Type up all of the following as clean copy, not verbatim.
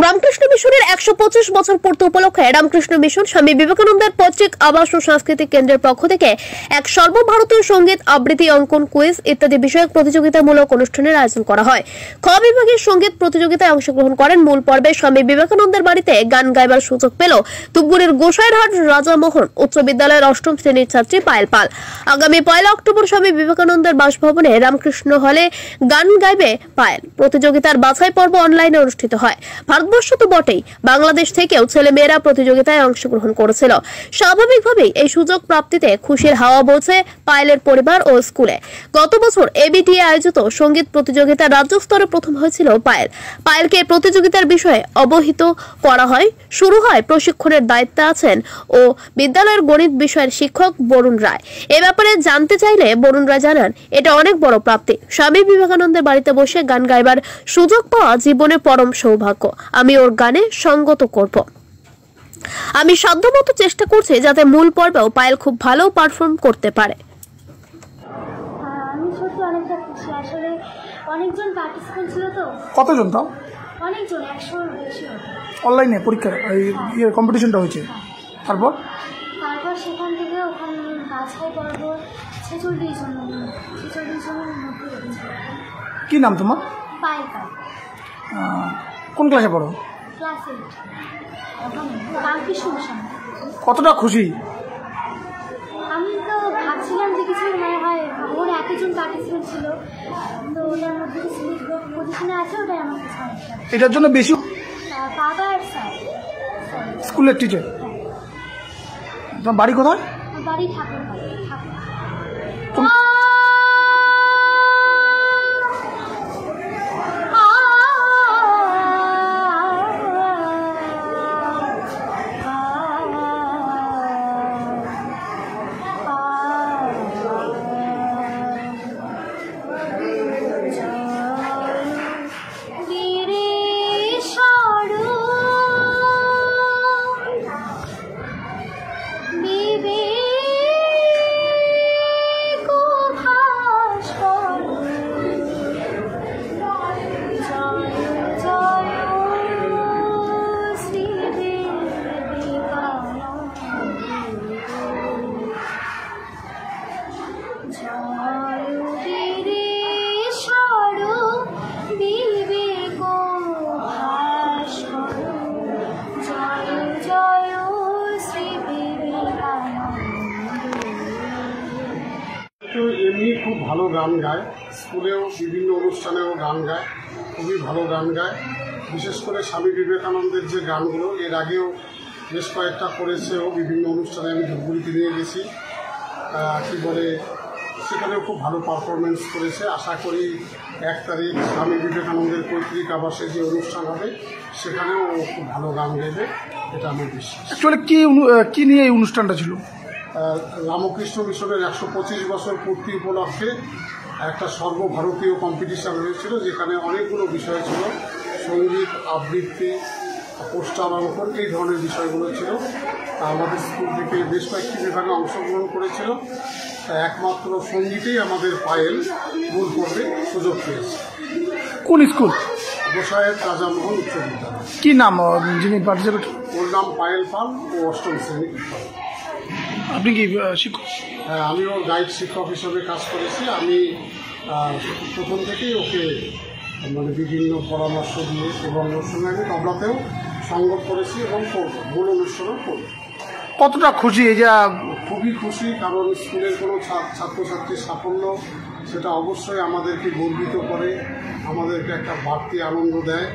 রামকৃষ্ণ মিশনের ১২৫ বছর পূর্তি উপলক্ষে রামকৃষ্ণ মিশন স্বামী বিবেকানন্দের পৈতৃক আবাস ও সাংস্কৃতিক কেন্দ্রের পক্ষ থেকে এক সর্বভারতীয় সঙ্গীত আবৃত্তি, অঙ্কন, কুইজ ইত্যাদি বিষয়ক প্রতিযোগিতামূলক অনুষ্ঠানের আয়োজন করা হয়। খ বিভাগের সঙ্গীত প্রতিযোগিতায় অংশগ্রহণ করেন মূল পর্বে স্বামী বিবেকানন্দের বাড়িতে গান গাইবার সুযোগ পেল ধূপগুড়ির গোসাইরহাট রাজামোহন উচ্চ বিদ্যালয়ের অষ্টম শ্রেণীর ছাত্রী পায়েল পাল। আগামী ১ অক্টোবর স্বামী বিবেকানন্দের বাসভবনে রামকৃষ্ণ হলে গান গাইবে পায়েল। প্রতিযোগিতার বাছাই পর্ব অনলাইনে অনুষ্ঠিত হয়। ভারতবর্ষ তো বটেই, বাংলাদেশ থেকেও ছেলেমেয়েরা প্রতিযোগিতায় অংশগ্রহণ করেছিল। স্বাভাবিকভাবেই এই সুযোগ প্রাপ্তিতে খুশির হাওয়া বইছে পায়েলের পরিবার ও স্কুলে। গত বছর এবিটিএ আয়োজিত সঙ্গীত প্রতিযোগিতায় রাজ্য স্তরে প্রথম হয়েছিল পায়েল। পায়েলকে প্রতিযোগিতার বিষয়ে অবহিত করা হয়। শুরু হয় প্রশিক্ষণের দায়িত্বে আছেন ও বিদ্যালয়ের গণিত বিষয়ের শিক্ষক বরুণ রায়। এ ব্যাপারে জানতে চাইলে বরুণ রায় জানান, এটা অনেক বড় প্রাপ্তি। স্বামী বিবেকানন্দের বাড়িতে বসে গান গাইবার সুযোগ পাওয়া জীবনের পরম সৌভাগ্য। আমি ওর গানে সঙ্গত করব। আমি সাধ্যমতো চেষ্টা করছি যাতে মূল পর্বেও পায়েল খুব ভালো পারফর্ম করতে পারে। আমি সত্যি অনেকটা খুশি। আসলে অনেকজন পার্টিসিপেন্ট ছিল তো। কতজন তাও? অনেকজন, ১০০-র বেশি। অনলাইনে পরীক্ষা কম্পিটিশনটা হয়েছে। তারপর সেখান থেকে ওখানে বাছাই পর্ব ৪৬ জনের মধ্যে রয়েছে। কি নাম তোমার? পায়েল পাল। কোন ক্লাসে পড়ো? Class 8 Ramakrishna mission. কতটা খুশি? আমি তো ভাবছিলাম যে কিছু মনে হয় ওর এতজন পার্টিসিপেন্ট ছিল, তো ওটার মধ্যে পজিশনে আছে, ওটাই আমার কাছে অনেকটা। এটার জন্য বেশি বাবা আর স্যার, স্কুলের টিচার। তোমার বাড়ি কোথায়? বাড়ি ঠাকুর। এমনি খুব ভালো গান গায়, স্কুলেও বিভিন্ন অনুষ্ঠানেও গান গায়, খুবই ভালো গান গায়। বিশেষ করে স্বামী বিবেকানন্দের যে গানগুলো এর আগেও বেশ কয়েকটা করেছেও, বিভিন্ন অনুষ্ঠানে আমি ধূপগুড়িতে নিয়ে গেছি, কী বলে সেখানেও খুব ভালো পারফরমেন্স করেছে। আশা করি ১ তারিখ স্বামী বিবেকানন্দের পৈতৃক আবাসে যে অনুষ্ঠান হবে সেখানেও ও খুব ভালো গান গাইবে, এটা আমার বিশ্বাস। অ্যাকচুয়ালি কি নিয়ে এই অনুষ্ঠানটা ছিল? রামকৃষ্ণ মিশনের ১২৫ বছর পূর্তি উপলক্ষে একটা সর্বভারতীয় কম্পিটিশান হয়েছিল, যেখানে অনেকগুলো বিষয় ছিল, সঙ্গীত, আবৃত্তি, পোস্টার অঙ্কন, এই ধরনের বিষয়গুলো ছিল। আমাদের স্কুল থেকে বেশ কয়েকটি বিভাগে অংশগ্রহণ করেছিল। একমাত্র সঙ্গীতেই আমাদের পায়েল মূল পর্বে সুযোগ পেয়েছে। কোন স্কুল? গোসাইরহাট রাজামোহন উচ্চ বিদ্যালয়। কি নাম যিনি পার্টিসিপেট? ওর নাম পায়েল পাল, ও অষ্টম শ্রেণী। আপনি কি শিক্ষক? হ্যাঁ, আমি ওর গাইড শিক্ষক হিসেবে কাজ করেছি। আমি প্রথম থেকেই ওকে বিভিন্ন পরামর্শ দিয়ে এবং ওর সঙ্গে আমি তবলাতেও সঙ্গত করেছি এবং মূল অনুষ্ঠানও করি। কতটা খুশি? এই যে খুবই খুশি, কারণ স্কুলের কোনো ছাত্রছাত্রীর সাফল্য সেটা অবশ্যই আমাদেরকে গর্বিত করে, আমাদেরকে একটা বাড়তি আনন্দ দেয়।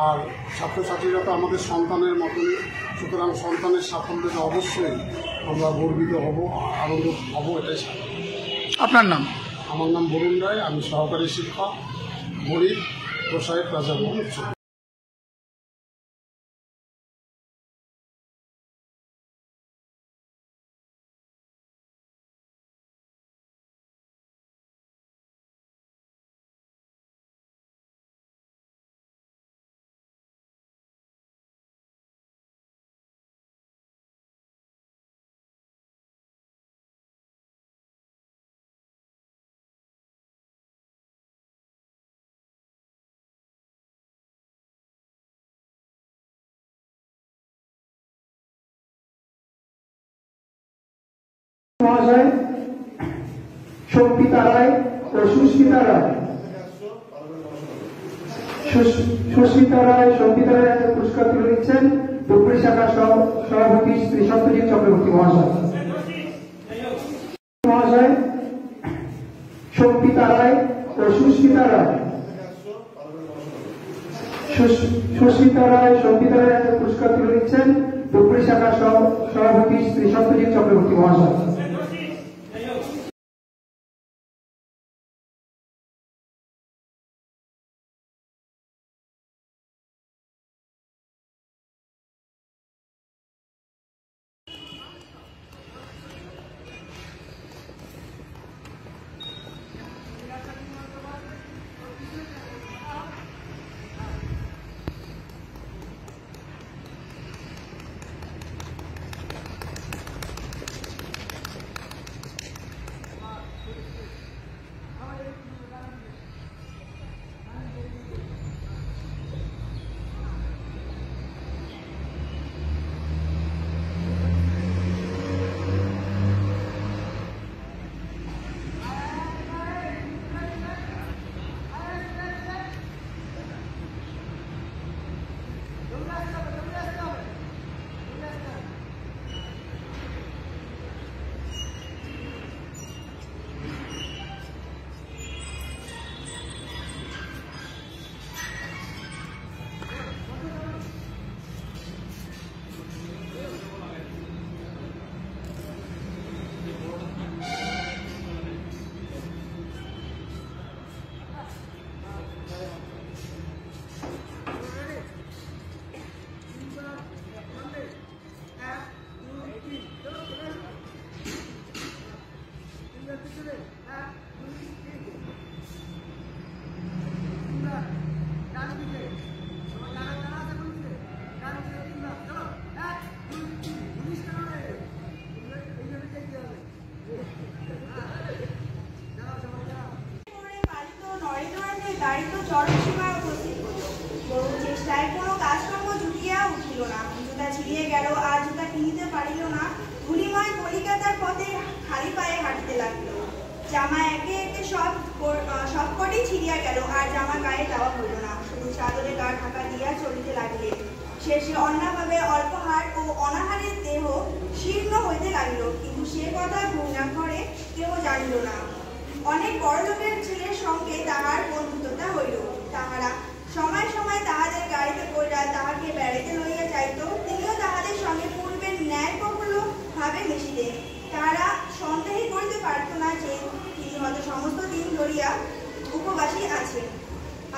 আর ছাত্রছাত্রীরা তো আমাদের সন্তানের মতনই, সুতরাং সন্তানের সাফল্যটা অবশ্যই আমরা গর্বিত হব, আনন্দ হব, এটাই স্বাভাবিক। আপনার নাম? আমার নাম বরুণ রায়, আমি সহকারী শিক্ষক, গরিব গোসাইরহাট রাজামোহন উচ্চ মহাশয় শক্তিতা রায় ও সুস্মিতা রায়। সুস্মিতা রায় শক্তিতা রায় পুরস্কার তুলে দিচ্ছেন ধূপগুড়ি শাখার সভাপতি শ্রী সত্যজিৎ চক্রবর্তী মহাশয়। মহাশয় শক্তিতা রায় ও সুস্মিতা রায়। সুস্মিতা রায় শক্তিতা রায় পুরস্কার তুলে দিচ্ছেন ধূপগুড়ি শাখার সভাপতি শ্রী সত্যজিৎ চক্রবর্তী মহাশয়। দারিদ্র চরম সীমায় উপস্থিত হলো। বরং চেষ্টায় কোনো কাজকর্ম জুটিয়া উঠিল না। জুতা ছিঁড়িয়ে গেল, আর জুতা কিনিতে পারিল না। ধূলিময় কলিকাতার পথে খালি পায়ে হাঁটিতে লাগল। জামা একে একে সবকটি ছিঁড়িয়া গেল, আর জামা গায়ে দেওয়া হইল না। শুধু চাদরে গা ঢাকা দিয়া চলিতে লাগিলেন। শেষে অন্যভাবে অল্পহার ও অনাহারের দেহ শীর্ণ হইতে লাগিল, কিন্তু সে কথা ঘরে কেউ জানিল না। অনেক বড় লোকের ছেলের সঙ্গে তাহার বন্ধুত্বতা হইল। তাহারা সময় সময় তাহাদের গাড়িতে কইরা তাহাকে বেড়াইতে লইয়া যাইত। তিনিও তাহাদের সঙ্গে পূর্বের ন্যায় প্রফুল্ল ভাবে মিশিতেন। তাহারা সন্দেহই করিতে পারত না যে তিনি হয়তো সমস্ত দিন ধরিয়া উপবাসী আছেন।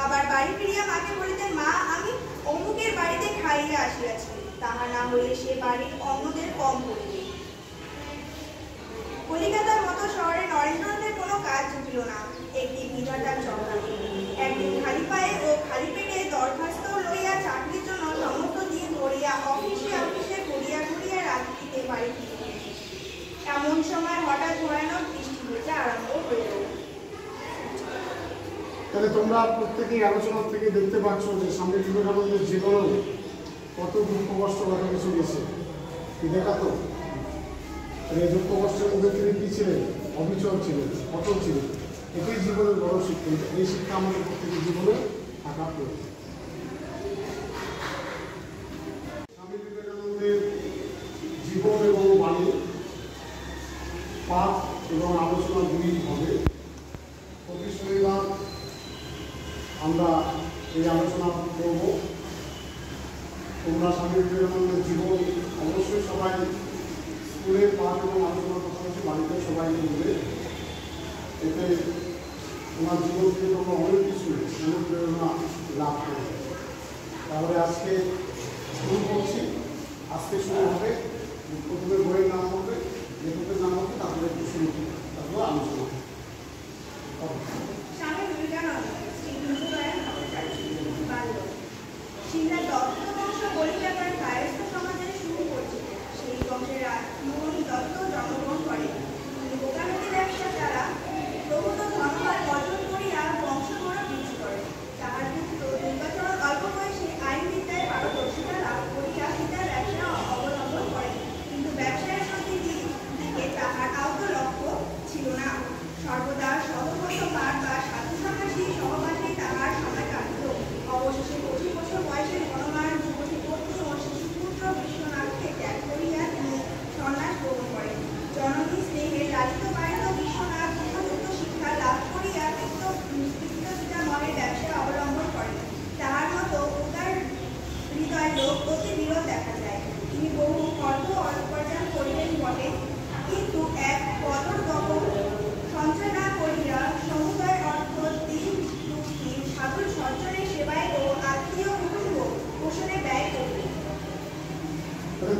আবার বাড়ি ফিরিয়া মাকে বলিতেন, মা, আমি অমুকের বাড়িতে খাইয়া আসিয়াছি। তাহা না হইলে সে বাড়ির অন্যদের কম করিবে। কলিকাতার মতো শহরে নরেন্দ্রনাথের কোনো কাজ জুটিল না। একটি বিধাতার চক্রান্ত। একদিন খালি পায়ে ও খালি পেটে দরখাস্ত লইয়া চাকরির জন্য সমস্ত দিন ধরিয়া অফিসে ঘুরিয়া ঘুরিয়া রাত্রিতে বাড়ি ফিরিলেন। এমন সময় হঠাৎ ভয়ানক বৃষ্টি হইতে আরম্ভ হইল। তাহলে তোমরা প্রত্যেকেই আলোচনা থেকে দেখতে পাচ্ছ যে স্বামী বিবেকানন্দের জীবন কত দুঃখ কষ্ট কত কিছু গেছে। কি দেখা তো এই দুঃখ কষ্টের মধ্যে তিনি কি ছিলেন? অবিচল ছিলেন, অটল ছিলেন। এটাই জীবনের বড় শিক্ষা। এই শিক্ষা আমাদের প্রত্যেকের জীবনে থাকা প্রয়োজন। স্বামী বিবেকানন্দের জীবন এবং বাণী পাঠ এবং আলোচনা দুই হবে। প্রতি শনিবার আমরা এই আলোচনা করব। তোমরা স্বামী বিবেকানন্দের জীবন অবশ্যই সবাই স্কুলের পাঠ এবং আলোচনার পাশাপাশি বাড়িতে সবাই করবে। এতে তোমার জীবন থেকে তোমরা অনেক কিছু অনুপ্রেরণা লাভ করবে। তাহলে আজকে শুরু করছি। আজকে শুরু হবে, প্রথমে বইয়ের নাম হবে, লেখকের নাম হবে, তারপরে একটু শুরু হবে, তারপরে আলোচনা হবে। স্বামী বিবেকানন্দ সিংহার দত্ত বংশ কলিকাতার কায়স্থ সমাজে শুরু করছিল। সেই বংশের মোহনী দত্ত জন্মগ্রহণ করে। তিনি বোকামিতে ব্যবসা দ্বারা প্রভূত ধনভার অর্জন করিয়া বংশগৌরব বৃদ্ধি করেন। তাহার পুত্র দুর্গাচরণ অল্প বয়সে আইন বিদ্যায় পারদর্শিতা লাভ করিয়া পিতার ব্যবসা অবলম্বন করেন, কিন্তু ব্যবসায়ের প্রতি দিকে তাহার আহত হৃদয় লোক অতি বিরল দেখা যায়। তিনি বহু অর্থ উপার্জন করিলেন বটে, কিন্তু এক কদর দমন সঞ্চয় না করিয়া সমুদয় অর্থ দিন দুঃখী সাধু সজ্জনের সেবায় ও আত্মীয় কুটুম্ব পোষণে ব্যয় করিলেন।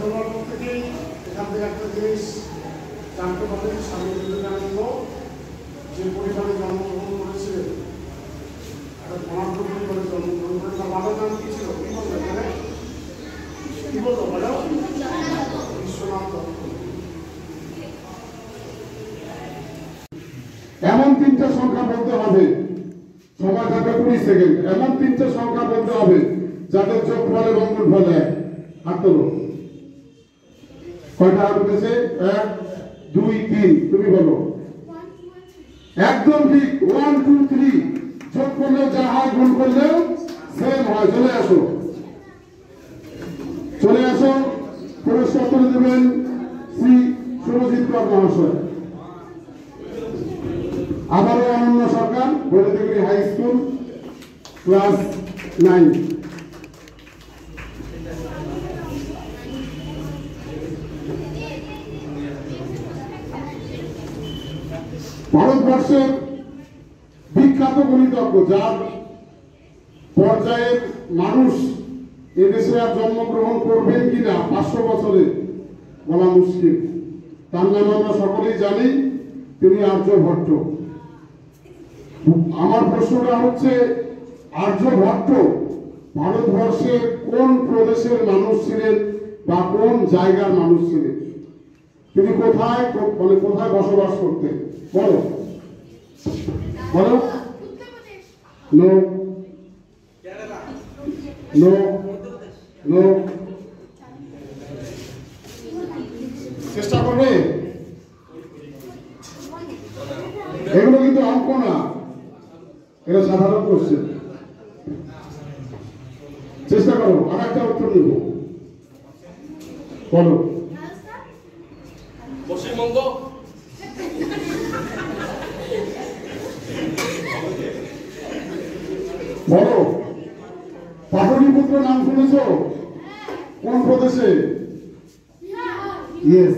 তোমার প্রত্যেকেই এখান থেকে একটা জিনিস জানতে পারবেন, স্বামী বিবেকানন্দ যে পরিবারে জন্মগ্রহণ করেছিলেন, একটা ধনাঢ্য পরিবারে জন্মগ্রহণ করে, তার বাবার নাম কি ছিল? কি বলতো এখানে? কি বলতো বলো? বিশ্বনাথ দত্ত। এমন তিনটা সংখ্যা বলতে হবে, সময় থাকবে 20 সেকেন্ড, এমন তিনটা সংখ্যা বলতে হবে যাদের চোখ ফলে মঙ্গল ফলে। হাত তোলো। কয়টা হাত উঠেছে? 1 2 3, তুমি বলো। একদম ঠিক, 1 2 3। যোগ করলেও যা হয়, গুণ করলেও সেম হয়। চলে আসো, চলে আসো। পুরস্কার করে দেবেন শ্রী সুরজিৎ কর মহাশয়। আবারও অনন্য সরকার, বৈদ্যুতিক হাই স্কুল, ক্লাস 9। ভারতবর্ষের বিখ্যাত গণিতজ্ঞ, যার পর্যায়ের মানুষ এদেশে আর জন্মগ্রহণ করবেন কিনা 500 বছরে বলা মুশকিল। তার নাম আমরা সকলেই জানি, তিনি আর্যভট্ট। আমার প্রশ্নটা হচ্ছে, আর্যভট্ট ভারতবর্ষের কোন প্রদেশের মানুষ ছিলেন বা কোন জায়গার মানুষ ছিলেন? তিনি কোথায় মানে কোথায় বসবাস করতেন? বলো বলো। নো নো নো, চেষ্টা করবে। এগুলো কিন্তু অঙ্ক না, এটা সাধারণ কোশ্চেন। চেষ্টা করো, আর একটা উত্তর দেব। বলো। পশ্চিমবঙ্গ। বলো। পাটলিপুত্র নাম শুনেছ? কোন প্রদেশে? ইয়েস,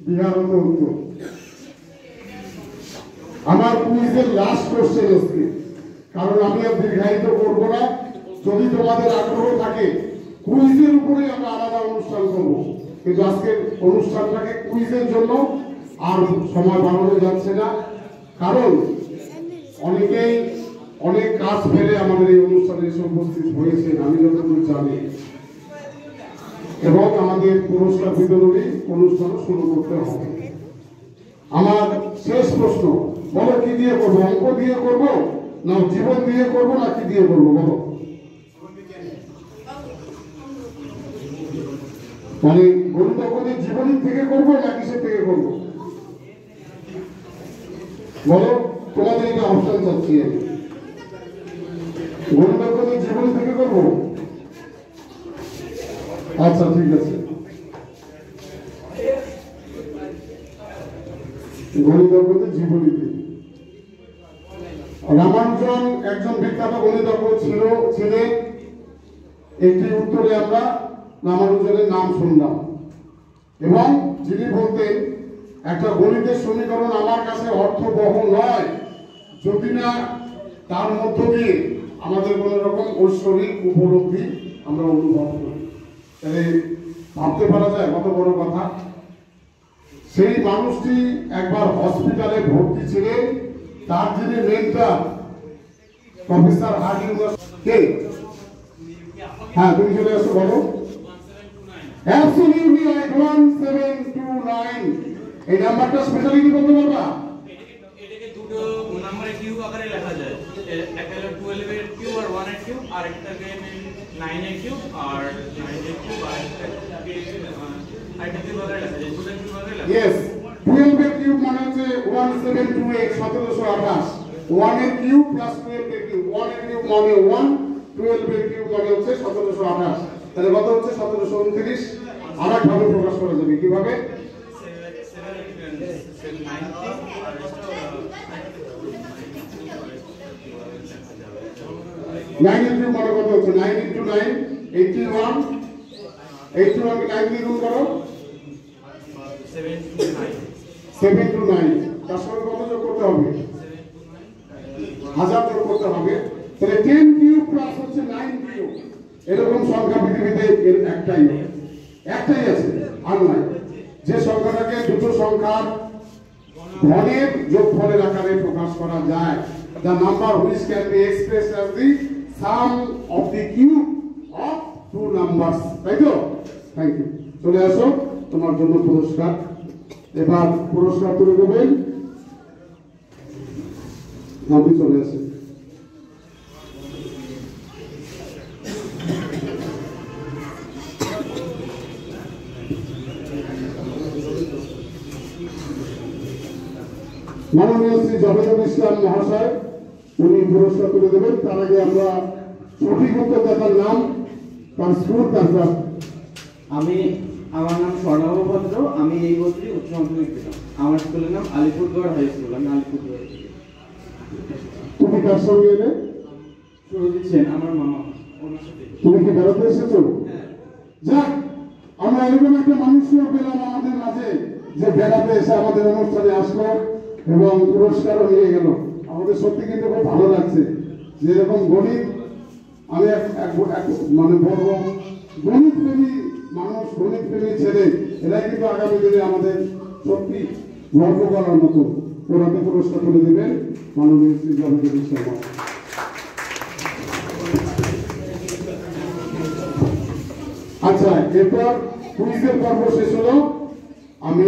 বিহার হতো উত্তর। আমার কুইজের লাস্ট কোশ্চেন আজকে, কারণ আমি আর দীর্ঘায়িত করব না। যদি তোমাদের আগ্রহ থাকে, কুইজের উপরে আমরা আলাদা অনুষ্ঠান করব, কিন্তু আজকের অনুষ্ঠানটাকে কুইজের জন্য আর সময় বাড়ানো যাচ্ছে না, কারণ অনেকেই অনেক কাজ ফেলে আমাদের এই অনুষ্ঠানে এসে উপস্থিত হয়েছেন, আমি যতদূর জানি। এবং আমাদের পুরস্কার বিতরণী অনুষ্ঠান শুরু করতে হবে। আমার শেষ প্রশ্ন, বলো কি দিয়ে করবো? অঙ্ক দিয়ে করবো না জীবন দিয়ে করবো না কি দিয়ে করবো? বলো। মানে গণিতজ্ঞদের জীবনী থেকে করবো না কিসের থেকে করবো? বলো, তোমাদের এটা অপশন চাচ্ছি আমি। গণিতজ্ঞদের জীবনী থেকে করবো? আচ্ছা ঠিক আছে, গণিতজ্ঞদের জীবনীতে। রামানুজন একজন বিখ্যাত গণিতজ্ঞ ছিলেন। একটি উত্তরে আমরা রামানুজনের নাম শুনলাম, এবং যিনি বলতেন, একটা গণিতের সমীকরণ আমার কাছে অর্থবহ নয় যদি না তার মধ্য দিয়ে আমাদের কোন রকম ঐশ্বরিক উপলব্ধি আমরা অনুভব করি। তাহলে ভাবতে পারা যায় কত বড় কথা। সেই মানুষটি একবার হসপিটালে ভর্তি ছিলেন, তার যিনি মেন্টর প্রফেসর হার্ডিঙ্গার। কে? হ্যাঁ, তুমি চলে আসো, বলো। Absolutely right, 1729। এই নাম্বারটা স্পেশালিটি বলতে পারবা? এটাকে দুটো নম্বরে কিউব আকারে লেখা যায়। একটা হলো 12 এর কিউব আর 1 এর কিউব, আর একটাকে 9 এর কিউব আর 9 এর কিউব, আর একটাকে কিউব আকারে লেখা যায়। দুটো কিউব আকারে লেখা যায়। ইয়েস, 12 এর কিউব মানে হচ্ছে 1728, 1728। 1 এর কিউব প্লাস 12 এর কিউব, 1 এর কিউব মানে 1, 12 এর কিউব মানে হচ্ছে 1728। তাহলে কত হচ্ছে? 1729। আর একভাবে প্রকাশ করা যাবে, কিভাবে? 9 এর কিউব মানে কত হচ্ছে? 9 × 9, 81 81 কে 9 দিয়ে গুণ করো 7 to 9 7 to 9 তার সঙ্গে কত যোগ করতে হবে 1000 যোগ করতে হবে তাহলে 10 কিউব প্লাস হচ্ছে 9 কিউব এরকম সংখ্যা পৃথিবীতে এর একটাই আছে আর নাই যে সংখ্যাটাকে দুটো সংখ্যার ঘনের যোগফলের আকারে প্রকাশ করা যায় the number which can be expressed as the sum of the cube of two numbers তাই তো থ্যাংক ইউ চলে আসো তোমার জন্য পুরস্কার এবার পুরস্কার তুলে দেবেন আপনি চলে আসেন মাননীয় শ্রী জবেদুল ইসলাম মহাশয় উনি পুরস্কার তুলে দেবেন তার আগে আমরা সঠিক উত্তরদাতার নাম তার স্কুল তারপর আমার নাম স্বর্ণাভ ভদ্র আমি এই বছরই উচ্চ মাধ্যমিক দিলাম আমার স্কুলের নাম আলিপুরদুয়ার হাই স্কুল আমি আলিপুরদুয়ার তুমি কার সঙ্গে এলে সুরজিৎ সেন আমার মামা ওনার সাথে তুমি কি বেড়াতে এসেছো যাক আমরা এরকম একটা মানুষও পেলাম আমাদের মাঝে যে বেড়াতে এসে আমাদের অনুষ্ঠানে আসলো এবং পুরস্কারও নিয়ে গেল আমাদের সত্যি কিন্তু খুব ভালো লাগছে যে এরকম গণিত আমি মানে বলবো গণিত প্রেমী মানুষ গণিত প্রেমী ছেলে এরাই কিন্তু আগামী দিনে আমাদের সত্যি গর্ব করার মতো ওরাতে পুরস্কার তুলে দেবেন মাননীয় শ্রী জবেদুল ইসলাম আচ্ছা এরপর কুইজের পর্ব শেষ হলো আমি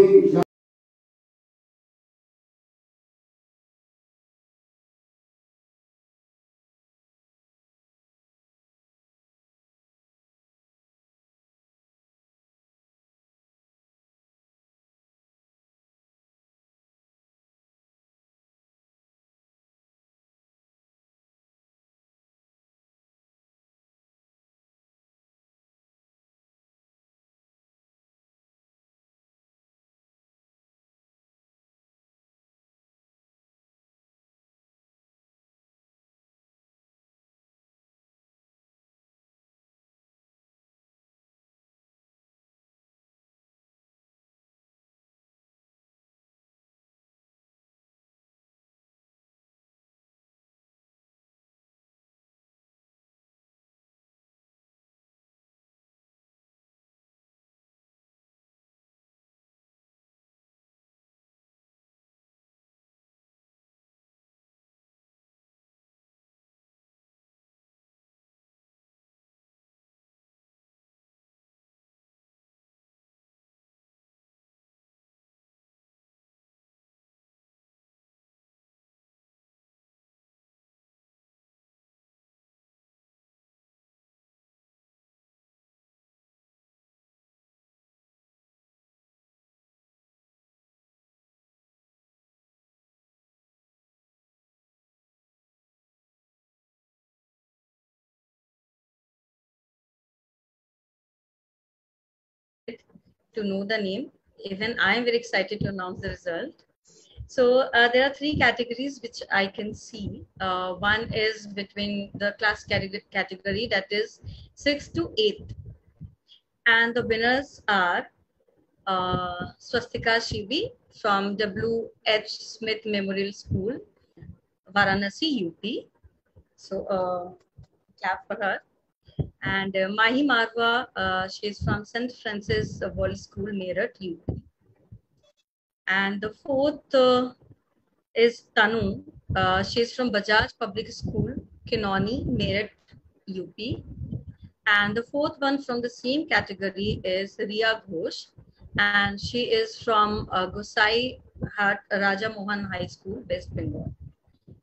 to know the name. Even I am very excited to announce the result. So there are three categories which I can see. One is between the class category that is 6th to 8th. And the winners are Swastika Shibi from W.H. Smith Memorial School, Varanasi, UP. So clap for her. And Mahi Marwa, she's from St. Francis World School, Meerut, UP. And the fourth is Tanu. She's from Bajaj Public School, Kinoni, Meerut, UP. And the fourth one from the same category is Riya Ghosh. And she is from Gosai Hat Raja Mohan High School, West Bengal.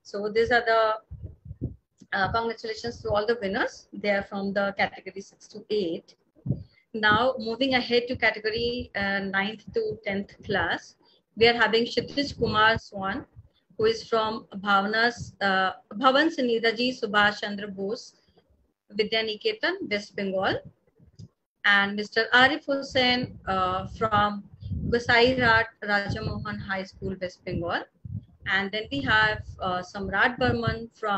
So these are the congratulations to all the winners. They are from the category 6 to 8. Now moving ahead to category 9th to 10th class, we are having Kshitij Kumar Swan, who is from Bhavan Saniraji Subhash Chandra Bose Vidya Niketan, West Bengal. And Mr. Arif Hussain from Gosai Rat Raja Mohan High School, West Bengal. And then we have Samrat Burman from